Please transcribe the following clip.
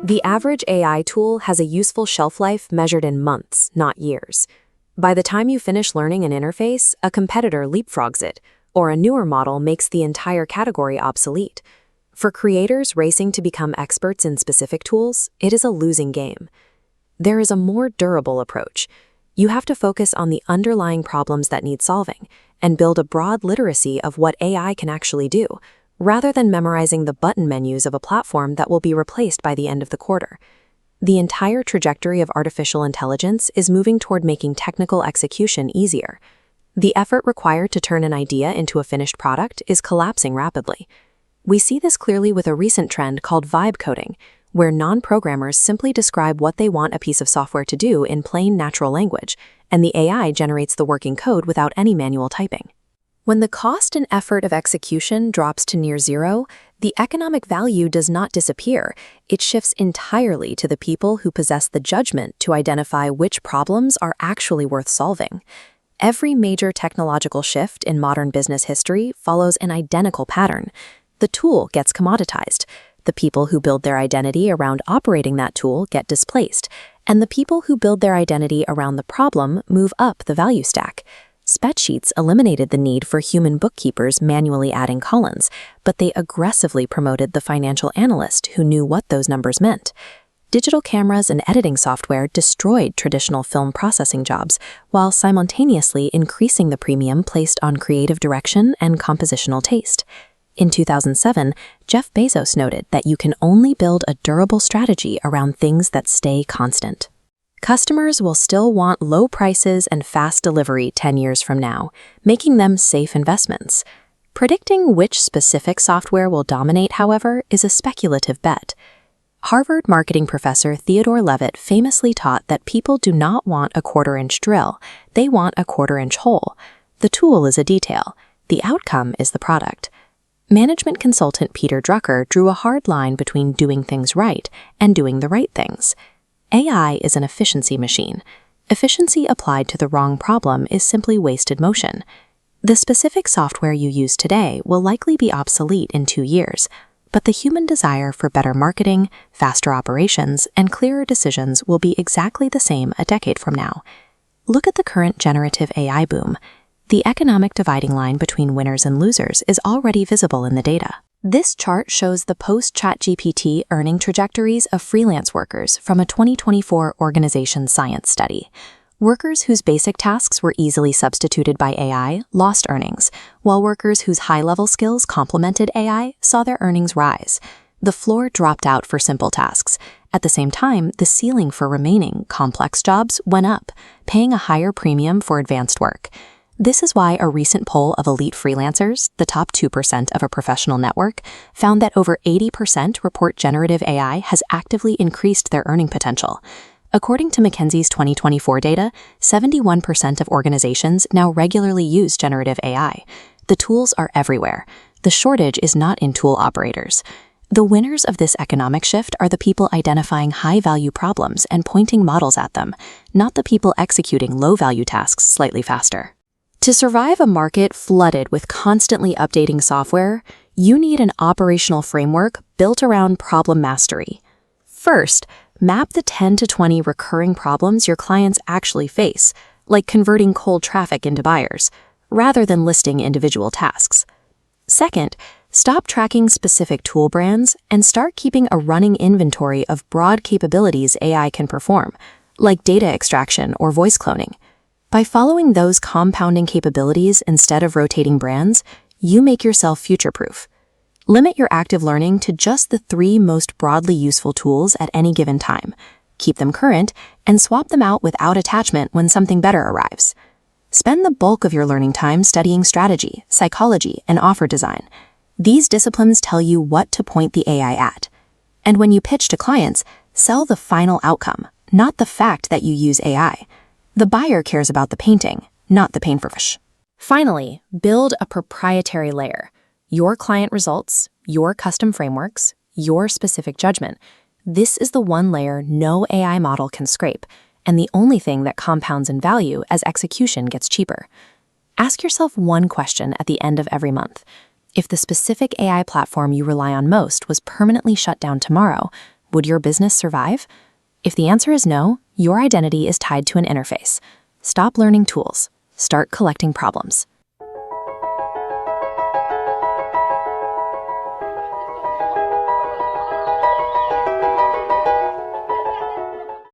The average AI tool has a useful shelf life measured in months, not years. By the time you finish learning an interface, a competitor leapfrogs it, or a newer model makes the entire category obsolete. For creators racing to become experts in specific tools, it is a losing game. There is a more durable approach. You have to focus on the underlying problems that need solving and build a broad literacy of what AI can actually do, rather than memorizing the button menus of a platform that will be replaced by the end of the quarter. The entire trajectory of artificial intelligence is moving toward making technical execution easier. The effort required to turn an idea into a finished product is collapsing rapidly. We see this clearly with a recent trend called vibe coding, where non-programmers simply describe what they want a piece of software to do in plain natural language, and the AI generates the working code without any manual typing. When the cost and effort of execution drops to near zero, the economic value does not disappear. It shifts entirely to the people who possess the judgment to identify which problems are actually worth solving. Every major technological shift in modern business history follows an identical pattern. The tool gets commoditized. The people who build their identity around operating that tool get displaced, and the people who build their identity around the problem move up the value stack. Spreadsheets eliminated the need for human bookkeepers manually adding columns, but they aggressively promoted the financial analyst who knew what those numbers meant. Digital cameras and editing software destroyed traditional film processing jobs, while simultaneously increasing the premium placed on creative direction and compositional taste. In 2007, Jeff Bezos noted that you can only build a durable strategy around things that stay constant. Customers will still want low prices and fast delivery 10 years from now, making them safe investments. Predicting which specific software will dominate, however, is a speculative bet. Harvard marketing professor Theodore Levitt famously taught that people do not want a quarter-inch drill, they want a quarter-inch hole. The tool is a detail. The outcome is the product. Management consultant Peter Drucker drew a hard line between doing things right and doing the right things. AI is an efficiency machine. Efficiency applied to the wrong problem is simply wasted motion. The specific software you use today will likely be obsolete in 2 years, but the human desire for better marketing, faster operations, and clearer decisions will be exactly the same a decade from now. Look at the current generative AI boom. The economic dividing line between winners and losers is already visible in the data. This chart shows the post-ChatGPT earning trajectories of freelance workers from a 2024 organization science study. Workers whose basic tasks were easily substituted by AI lost earnings, while workers whose high-level skills complemented AI saw their earnings rise. The floor dropped out for simple tasks. At the same time, the ceiling for remaining complex jobs went up, paying a higher premium for advanced work. This is why a recent poll of elite freelancers, the top 2% of a professional network, found that over 80% report generative AI has actively increased their earning potential. According to McKinsey's 2024 data, 71% of organizations now regularly use generative AI. The tools are everywhere. The shortage is not in tool operators. The winners of this economic shift are the people identifying high-value problems and pointing models at them, not the people executing low-value tasks slightly faster. To survive a market flooded with constantly updating software, you need an operational framework built around problem mastery. First, map the 10 to 20 recurring problems your clients actually face, like converting cold traffic into buyers, rather than listing individual tasks. Second, stop tracking specific tool brands and start keeping a running inventory of broad capabilities AI can perform, like data extraction or voice cloning. By following those compounding capabilities instead of rotating brands, you make yourself future-proof. Limit your active learning to just the 3 most broadly useful tools at any given time. Keep them current, and swap them out without attachment when something better arrives. Spend the bulk of your learning time studying strategy, psychology, and offer design. These disciplines tell you what to point the AI at. And when you pitch to clients, sell the final outcome, not the fact that you use AI. The buyer cares about the painting, not the paintbrush. Finally, build a proprietary layer. Your client results, your custom frameworks, your specific judgment. This is the one layer no AI model can scrape, and the only thing that compounds in value as execution gets cheaper. Ask yourself one question at the end of every month. If the specific AI platform you rely on most was permanently shut down tomorrow, Would your business survive? If the answer is no, your identity is tied to an interface. Stop learning tools. Start collecting problems.